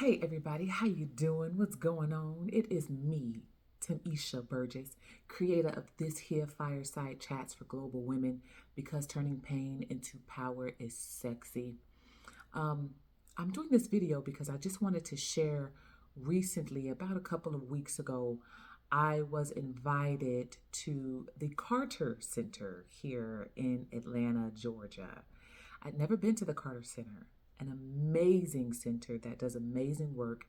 Hey everybody, how you doing? What's going on? It is me, Timmésha Burgess, creator of this here Fireside Chats for Global Women because turning pain into power is sexy. Um, I'm doing this video because I just wanted to share recently, about a couple of weeks ago, I was invited to the Carter Center here in Atlanta, Georgia. I'd never been to the Carter Center, an amazing center that does amazing work,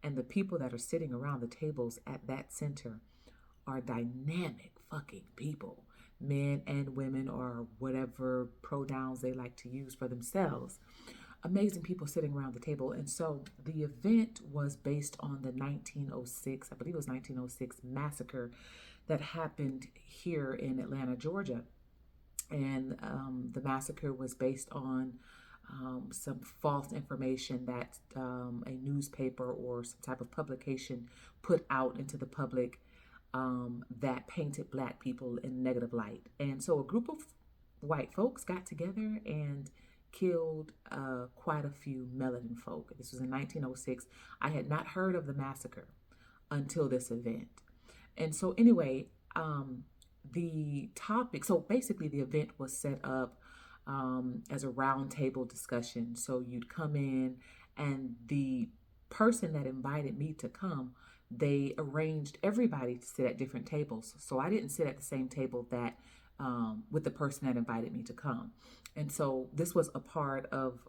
and the people that are sitting around the tables at that center are dynamic fucking people, men and women, or whatever pronouns they like to use for themselves. Amazing people sitting around the table. And so the event was based on the 1906, I believe it was 1906 massacre that happened here in Atlanta, Georgia. And the massacre was based on some false information that a newspaper or some type of publication put out into the public that painted Black people in negative light. And so a group of white folks got together and killed quite a few melanin folk. This was in 1906. I had not heard of the massacre until this event. And so anyway, the topic, so basically the event was set up as a roundtable discussion. So you'd come in, and the person that invited me to come, they arranged everybody to sit at different tables. So I didn't sit at the same table that with the person that invited me to come. And so this was a part of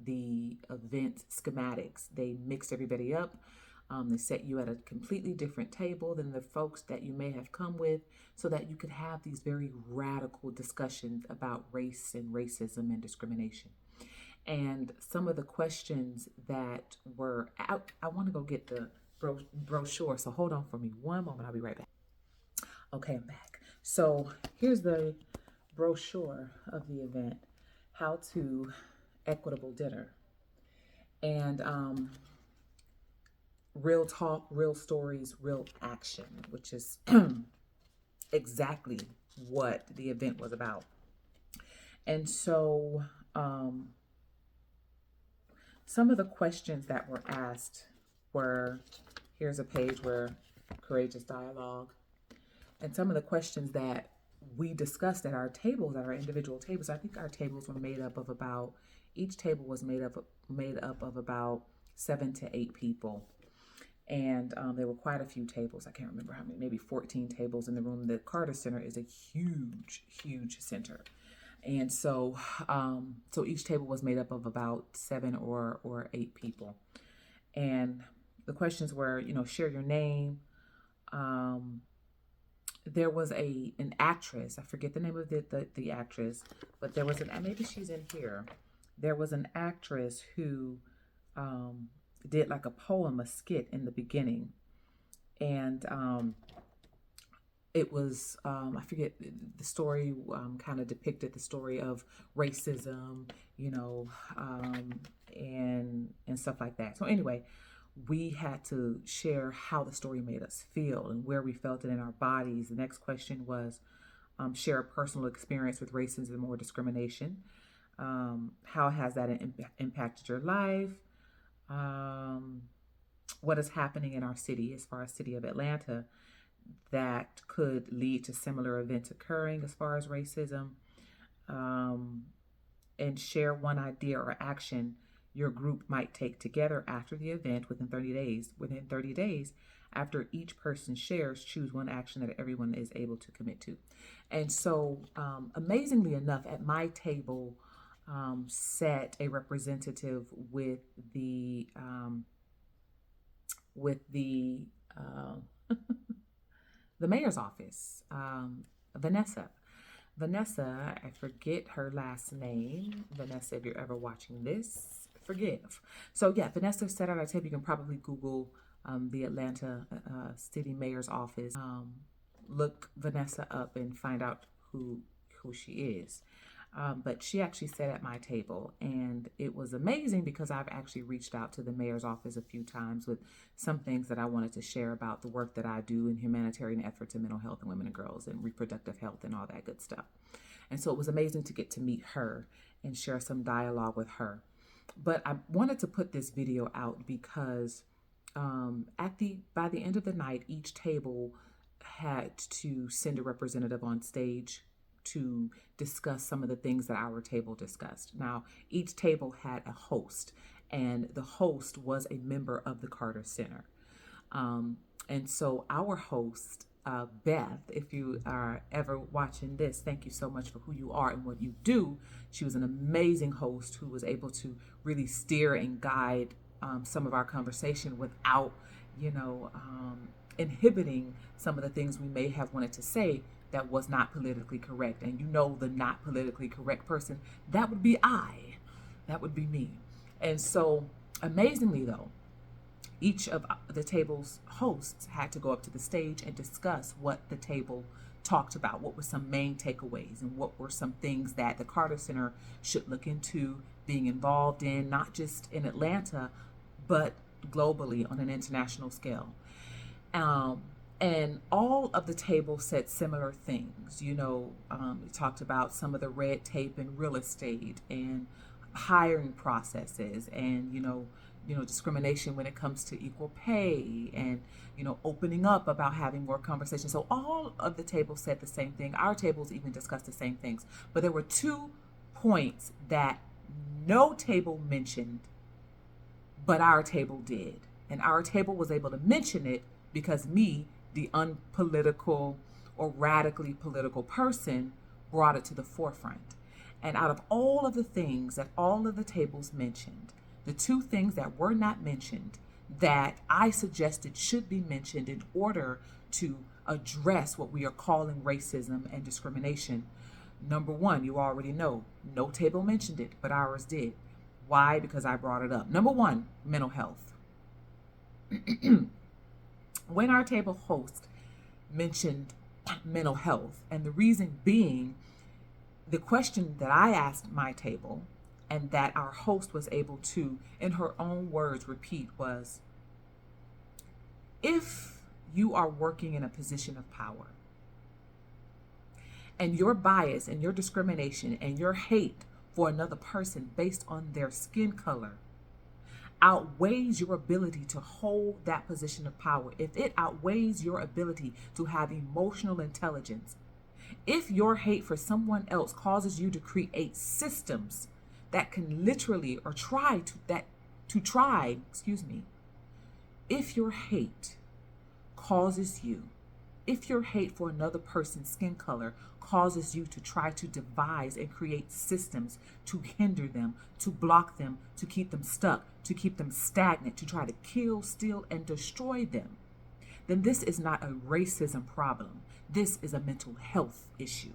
the event schematics. They mixed everybody up. They set you at a completely different table than the folks that you may have come with, so that you could have these very radical discussions about race and racism and discrimination. And some of the questions that were out, I want to go get the brochure, so hold on for me one moment. I'll be right back. Okay, I'm back. So here's the brochure of the event, How to Equitable Dinner. And real talk, real stories, real action, which is exactly what the event was about. And so some of the questions that were asked were, here's a page where courageous dialogue. And some of the questions that we discussed at our tables, at our individual tables, I think our tables were made up of about, each table was made up of about 7 to 8 people. And there were quite a few tables. I can't remember how many, maybe 14 tables in the room. The Carter Center is a huge, huge center. And so so each table was made up of about 7 or 8 people. And the questions were, share your name. There was an actress, I forget the name of the actress, but there was maybe she's in here. There was an actress who did like a poem, a skit in the beginning. And it was, I forget, the story kind of depicted the story of racism, and stuff like that. So anyway, we had to share how the story made us feel and where we felt it in our bodies. The next question was share a personal experience with racism or discrimination. How has that impacted your life? What is happening in our city, as far as city of Atlanta, that could lead to similar events occurring as far as racism, and share one idea or action your group might take together after the event within 30 days. Within 30 days, after each person shares, choose one action that everyone is able to commit to. And so, amazingly enough, at my table sat a representative with the the mayor's office, Vanessa. Vanessa, I forget her last name. Vanessa, if you're ever watching this, forgive. So yeah, Vanessa sat at our table. You can probably Google the Atlanta City Mayor's office. Look Vanessa up and find out who she is. But she actually sat at my table, and it was amazing because I've actually reached out to the mayor's office a few times with some things that I wanted to share about the work that I do in humanitarian efforts in mental health and women and girls and reproductive health and all that good stuff. And so it was amazing to get to meet her and share some dialogue with her. But I wanted to put this video out because by the end of the night, each table had to send a representative on stage to discuss some of the things that our table discussed. Now, each table had a host, and the host was a member of the Carter Center. And so our host, Beth, if you are ever watching this, thank you so much for who you are and what you do. She was an amazing host who was able to really steer and guide some of our conversation without, inhibiting some of the things we may have wanted to say that was not politically correct. And the not politically correct person, that would be I. That would be me. And so, amazingly though, each of the table's hosts had to go up to the stage and discuss what the table talked about, what were some main takeaways, and what were some things that the Carter Center should look into being involved in, not just in Atlanta, but globally on an international scale. And all of the table said similar things. We talked about some of the red tape in real estate and hiring processes and, discrimination when it comes to equal pay and, opening up about having more conversations. So all of the tables said the same thing. Our tables even discussed the same things. But there were 2 points that no table mentioned, but our table did. And our table was able to mention it because me, the unpolitical or radically political person, brought it to the forefront. And out of all of the things that all of the tables mentioned, the 2 things that were not mentioned that I suggested should be mentioned in order to address what we are calling racism and discrimination. Number 1, you already know, no table mentioned it, but ours did. Why? Because I brought it up. Number 1, mental health. When our table host mentioned mental health, and the reason being, the question that I asked my table and that our host was able to, in her own words, repeat was, if you are working in a position of power and your bias and your discrimination and your hate for another person based on their skin color outweighs your ability to hold that position of power, if it outweighs your ability to have emotional intelligence, if your hate for someone else causes you to create systems that can literally or if your hate causes you, if your hate for another person's skin color causes you to try to devise and create systems to hinder them, to block them, to keep them stuck, to keep them stagnant, to try to kill, steal, and destroy them, then this is not a racism problem. This is a mental health issue.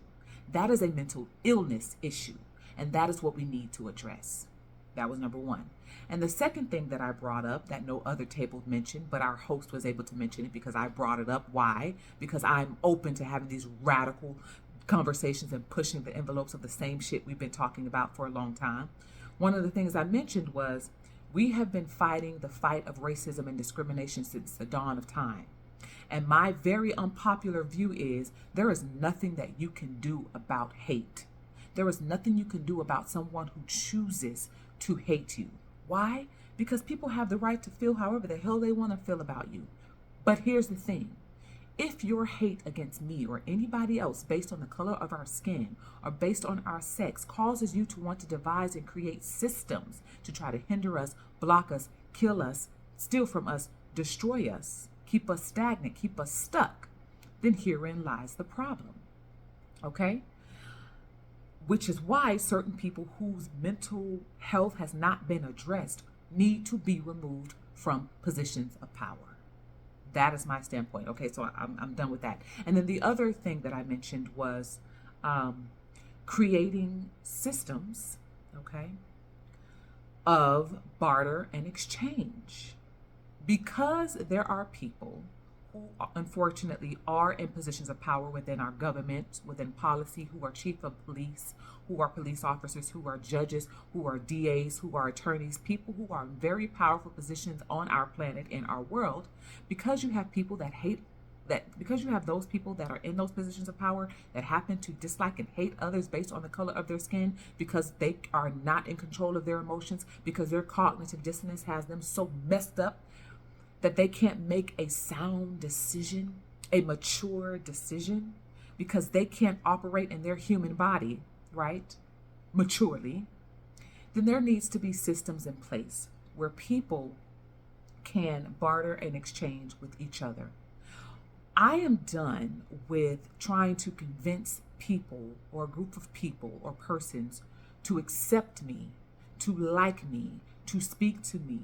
That is a mental illness issue. And that is what we need to address. That was number 1. And the second thing that I brought up that no other table mentioned, but our host was able to mention it because I brought it up. Why? Because I'm open to having these radical conversations and pushing the envelopes of the same shit we've been talking about for a long time. One of the things I mentioned was we have been fighting the fight of racism and discrimination since the dawn of time. And my very unpopular view is there is nothing that you can do about hate. There is nothing you can do about someone who chooses to hate you. Why? Because people have the right to feel however the hell they want to feel about you. But here's the thing. If your hate against me or anybody else based on the color of our skin or based on our sex causes you to want to devise and create systems to try to hinder us, block us, kill us, steal from us, destroy us, keep us stagnant, keep us stuck, then herein lies the problem. Okay? Which is why certain people whose mental health has not been addressed need to be removed from positions of power. That is my standpoint. Okay, so I'm done with that. And then the other thing that I mentioned was creating systems, okay, of barter and exchange. Because there are people who unfortunately are in positions of power within our government, within policy, who are chief of police, who are police officers, who are judges, who are DAs, who are attorneys, people who are in very powerful positions on our planet, in our world, because you have people that hate because you have those people that are in those positions of power that happen to dislike and hate others based on the color of their skin, because they are not in control of their emotions, because their cognitive dissonance has them so messed up that they can't make a sound decision, a mature decision, because they can't operate in their human body, right, maturely, then there needs to be systems in place where people can barter and exchange with each other. I am done with trying to convince people or a group of people or persons to accept me, to like me, to speak to me,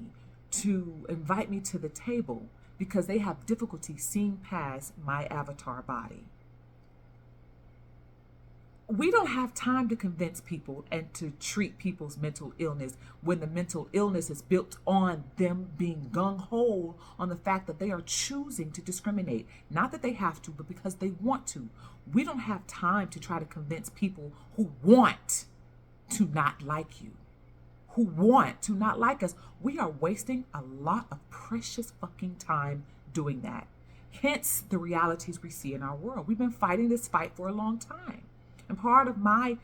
to invite me to the table, because they have difficulty seeing past my avatar body. We don't have time to convince people and to treat people's mental illness when the mental illness is built on them being gung-ho on the fact that they are choosing to discriminate. Not that they have to, but because they want to. We don't have time to try to convince people who want to not like you, who want to not like us. We are wasting a lot of precious fucking time doing that. Hence the realities we see in our world. We've been fighting this fight for a long time. And part of my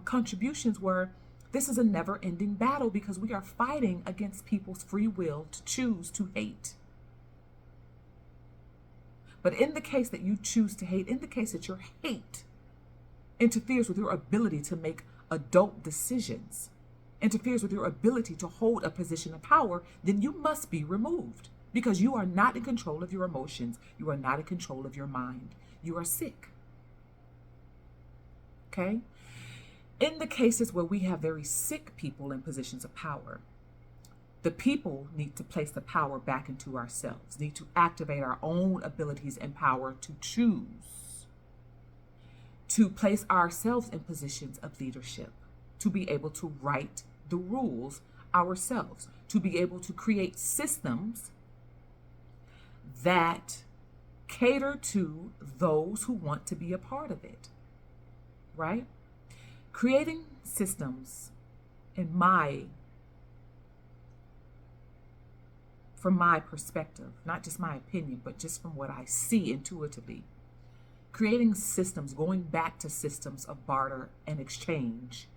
contributions were, this is a never-ending battle because we are fighting against people's free will to choose to hate. But in the case that you choose to hate, in the case that your hate interferes with your ability to make adult decisions, interferes with your ability to hold a position of power, then you must be removed, because you are not in control of your emotions. You are not in control of your mind. You are sick. Okay? In the cases where we have very sick people in positions of power, the people need to place the power back into ourselves, need to activate our own abilities and power to choose, to place ourselves in positions of leadership, to be able to write the rules ourselves, to be able to create systems that cater to those who want to be a part of it. Right? Creating systems, from my perspective, not just my opinion, but just from what I see intuitively, creating systems, going back to systems of barter and exchange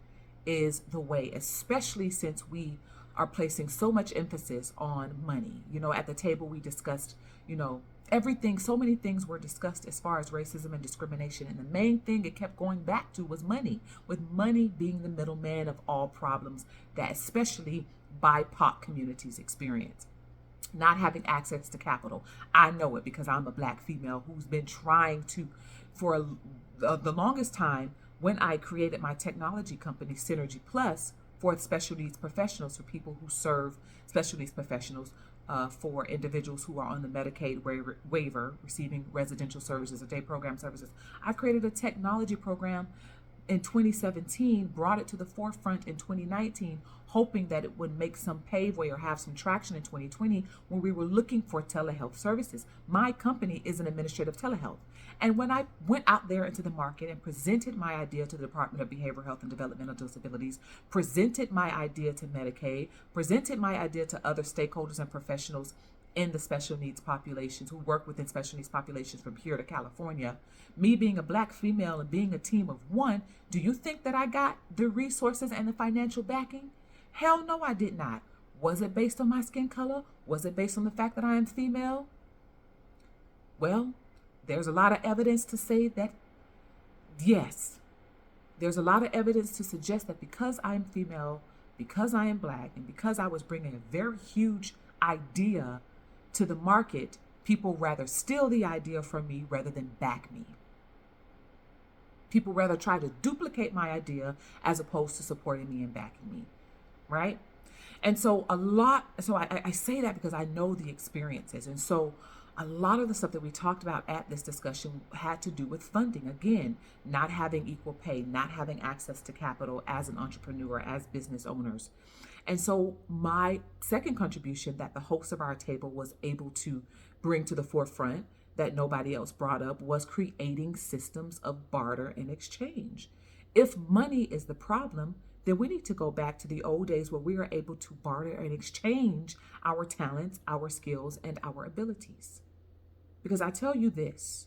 is the way, especially since we are placing so much emphasis on money. You know, at the table we discussed, everything, so many things were discussed as far as racism and discrimination. And the main thing it kept going back to was money, with money being the middleman of all problems that especially BIPOC communities experience. Not having access to capital. I know it because I'm a Black female who's been trying to, for the longest time, when I created my technology company, Synergy Plus, for special needs professionals, for people who serve special needs professionals, for individuals who are on the Medicaid waiver, receiving residential services or day program services. I created a technology program in 2017, brought it to the forefront in 2019, hoping that it would make some paveway or have some traction in 2020 when we were looking for telehealth services. My company is an administrative telehealth. And when I went out there into the market and presented my idea to the Department of Behavioral Health and Developmental Disabilities, presented my idea to Medicaid, presented my idea to other stakeholders and professionals in the special needs populations who work within special needs populations from here to California, me being a Black female and being a team of one, do you think that I got the resources and the financial backing? Hell no, I did not. Was it based on my skin color? Was it based on the fact that I am female? Well, there's a lot of evidence to say that yes. There's a lot of evidence to suggest that because I'm female, because I am Black, and because I was bringing a very huge idea to the market, people rather steal the idea from me rather than back me. People rather try to duplicate my idea as opposed to supporting me and backing me, right? And so I say that because I know the experiences. And so a lot of the stuff that we talked about at this discussion had to do with funding. Again, not having equal pay, not having access to capital as an entrepreneur, as business owners. And so my second contribution that the host of our table was able to bring to the forefront that nobody else brought up was creating systems of barter and exchange. If money is the problem, then we need to go back to the old days where we are able to barter and exchange our talents, our skills, and our abilities. Because I'll tell you this,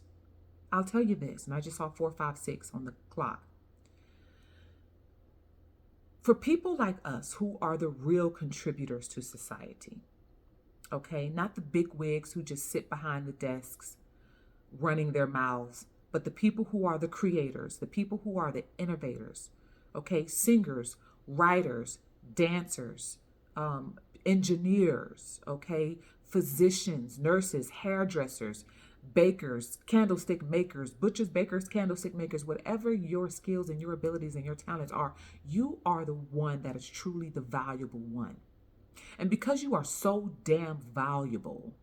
and I just saw 4:56 on the clock. For people like us who are the real contributors to society, okay, not the big wigs who just sit behind the desks running their mouths, but the people who are the creators, the people who are the innovators, okay, singers, writers, dancers, engineers, okay, physicians, nurses, hairdressers, bakers, candlestick makers, butchers, bakers, candlestick makers, whatever your skills and your abilities and your talents are, you are the one that is truly the valuable one. And because you are so damn valuable,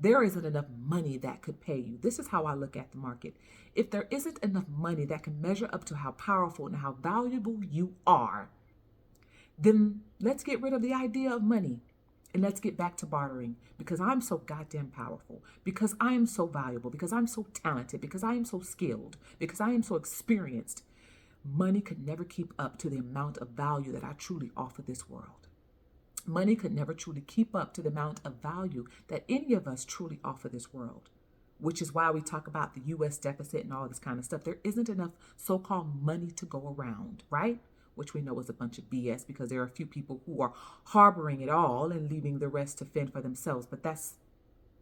there isn't enough money that could pay you. This is how I look at the market. If there isn't enough money that can measure up to how powerful and how valuable you are, then let's get rid of the idea of money and let's get back to bartering, because I'm so goddamn powerful, because I am so valuable, because I'm so talented, because I am so skilled, because I am so experienced. Money could never keep up to the amount of value that I truly offer this world. Money could never truly keep up to the amount of value that any of us truly offer this world, which is why we talk about the U.S. deficit and all this kind of stuff. There isn't enough so-called money to go around, right? Which we know is a bunch of BS, because there are a few people who are harboring it all and leaving the rest to fend for themselves. But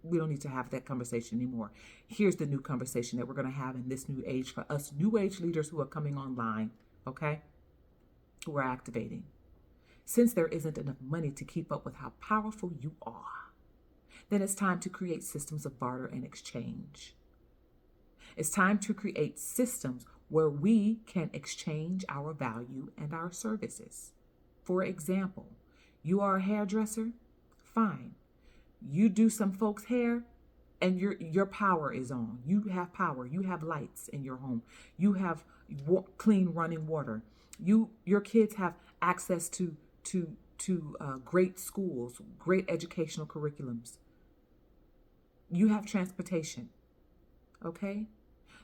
we don't need to have that conversation anymore. Here's the new conversation that we're going to have in this new age for us new age leaders who are coming online, okay? Who are activating. Since there isn't enough money to keep up with how powerful you are, then it's time to create systems of barter and exchange. It's time to create systems where we can exchange our value and our services. For example, you are a hairdresser? Fine. You do some folks' hair and your power is on. You have power. You have lights in your home. You have clean running water. Your kids have access to great schools, great educational curriculums. You have transportation. Okay?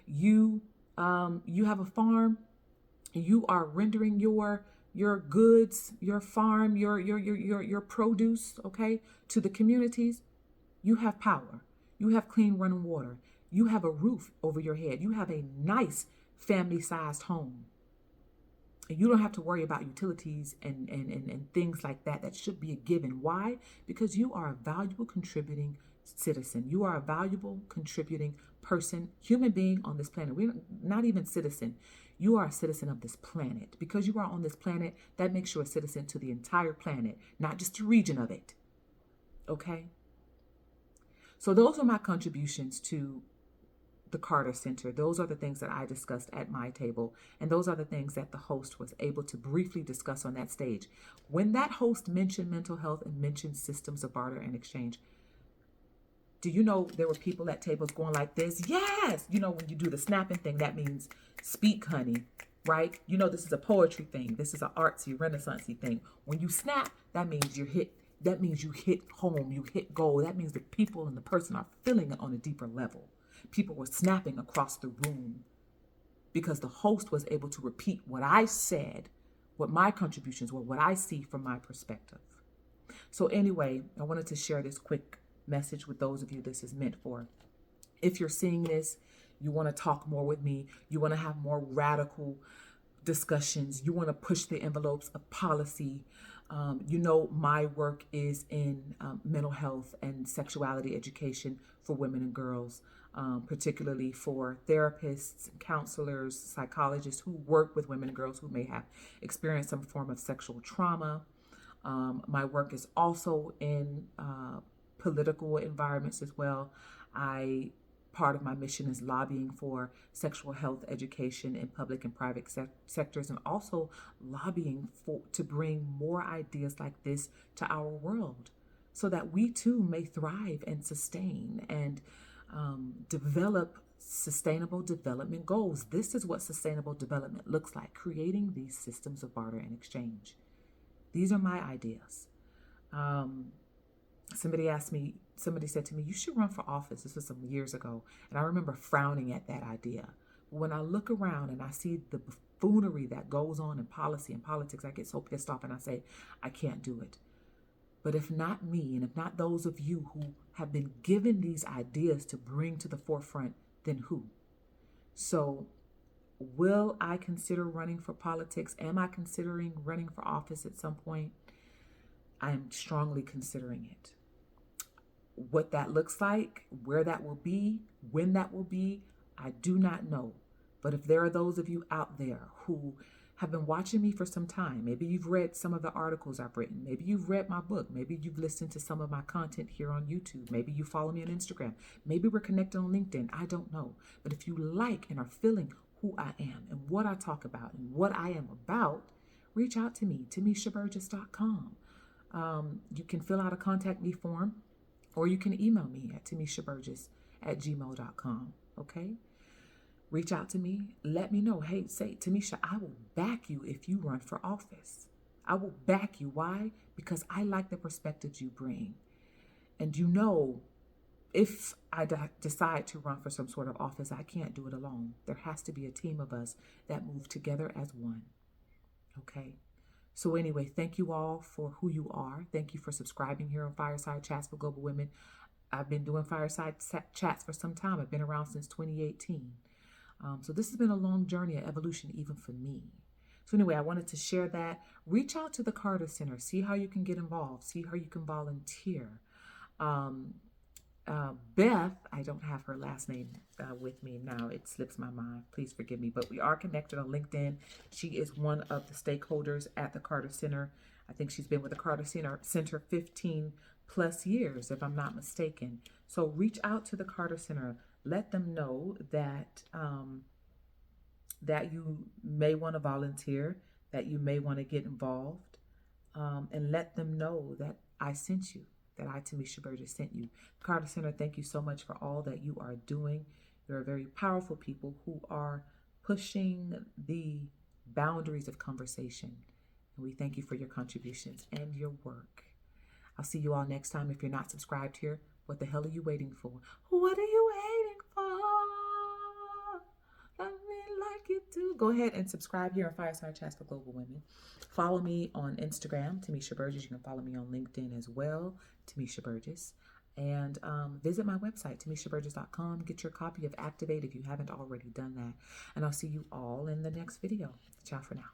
You have a farm. You are rendering your goods, your farm, your produce, okay, to the communities. You have power. You have clean running water. You have a roof over your head. You have a nice family-sized home. And you don't have to worry about utilities and things like that should be a given. Why? Because you are a valuable contributing citizen. You are a valuable contributing person, human being on this planet. We're not even citizen. You are a citizen of this planet. Because you are on this planet, that makes you a citizen to the entire planet, not just a region of it. Okay? So those are my contributions to the Carter Center. Those are the things that I discussed at my table, and those are the things that the host was able to briefly discuss on that stage. When that host mentioned mental health and mentioned systems of barter and exchange, do you know there were people at tables going like this? Yes! You know, when you do the snapping thing, that means speak, honey, right? You know, this is a poetry thing. This is an artsy, renaissance-y thing. When you snap, that means you hit home, you hit goal. That means the people and the person are feeling it on a deeper level. People were snapping across the room because the host was able to repeat what I said, what my contributions were, what I see from my perspective. So anyway, I wanted to share this quick message with those of you this is meant for. If you're seeing this, you want to talk more with me, you want to have more radical discussions, you want to push the envelopes of policy. You know, my work is in mental health and sexuality education for women and girls, particularly for therapists, counselors, psychologists who work with women and girls who may have experienced some form of sexual trauma. My work is also in political environments as well. Part of my mission is lobbying for sexual health education in public and private sectors, and also lobbying to bring more ideas like this to our world so that we too may thrive and sustain and develop sustainable development goals. This is what sustainable development looks like, creating these systems of barter and exchange. These are my ideas. Somebody said to me, you should run for office. This was some years ago. And I remember frowning at that idea. When I look around and I see the buffoonery that goes on in policy and politics, I get so pissed off and I say, I can't do it. But if not me, and if not those of you who have been given these ideas to bring to the forefront, then who? So will I consider running for politics? Am I considering running for office at some point? I am strongly considering it. What that looks like, where that will be, when that will be, I do not know. But if there are those of you out there who have been watching me for some time, maybe you've read some of the articles I've written, maybe you've read my book, maybe you've listened to some of my content here on YouTube, maybe you follow me on Instagram, maybe we're connected on LinkedIn, I don't know. But if you like and are feeling who I am and what I talk about and what I am about, reach out to me, TimméshaBurgess.com. You can fill out a contact me form, or you can email me at TimméshaBurgess@gmail.com, okay? Reach out to me. Let me know. Hey, say, Timmésha, I will back you if you run for office. I will back you. Why? Because I like the perspectives you bring. And you know, if I decide to run for some sort of office, I can't do it alone. There has to be a team of us that move together as one. Okay? So anyway, thank you all for who you are. Thank you for subscribing here on Fireside Chats for Global Women. I've been doing Fireside Chats for some time. I've been around since 2018. So this has been a long journey of evolution, even for me. So anyway, I wanted to share that. Reach out to the Carter Center. See how you can get involved. See how you can volunteer. Beth, I don't have her last name with me now. It slips my mind. Please forgive me. But we are connected on LinkedIn. She is one of the stakeholders at the Carter Center. I think she's been with the Carter Center 15 plus years, if I'm not mistaken. So reach out to the Carter Center. Let them know that that you may want to volunteer, that you may want to get involved, and let them know that I sent you, that I, Timmésha Burgess, sent you. Carter Center, thank you so much for all that you are doing. You're very powerful people who are pushing the boundaries of conversation. And we thank you for your contributions and your work. I'll see you all next time. If you're not subscribed here, what the hell are you waiting for? What are you waiting for? Love me like you do. Go ahead and subscribe here on Fireside Chats for Global Women. Follow me on Instagram, Timmésha Burgess. You can follow me on LinkedIn as well, Timmésha Burgess. And visit my website, TimméshaBurgess.com. Get your copy of Activate if you haven't already done that. And I'll see you all in the next video. Ciao for now.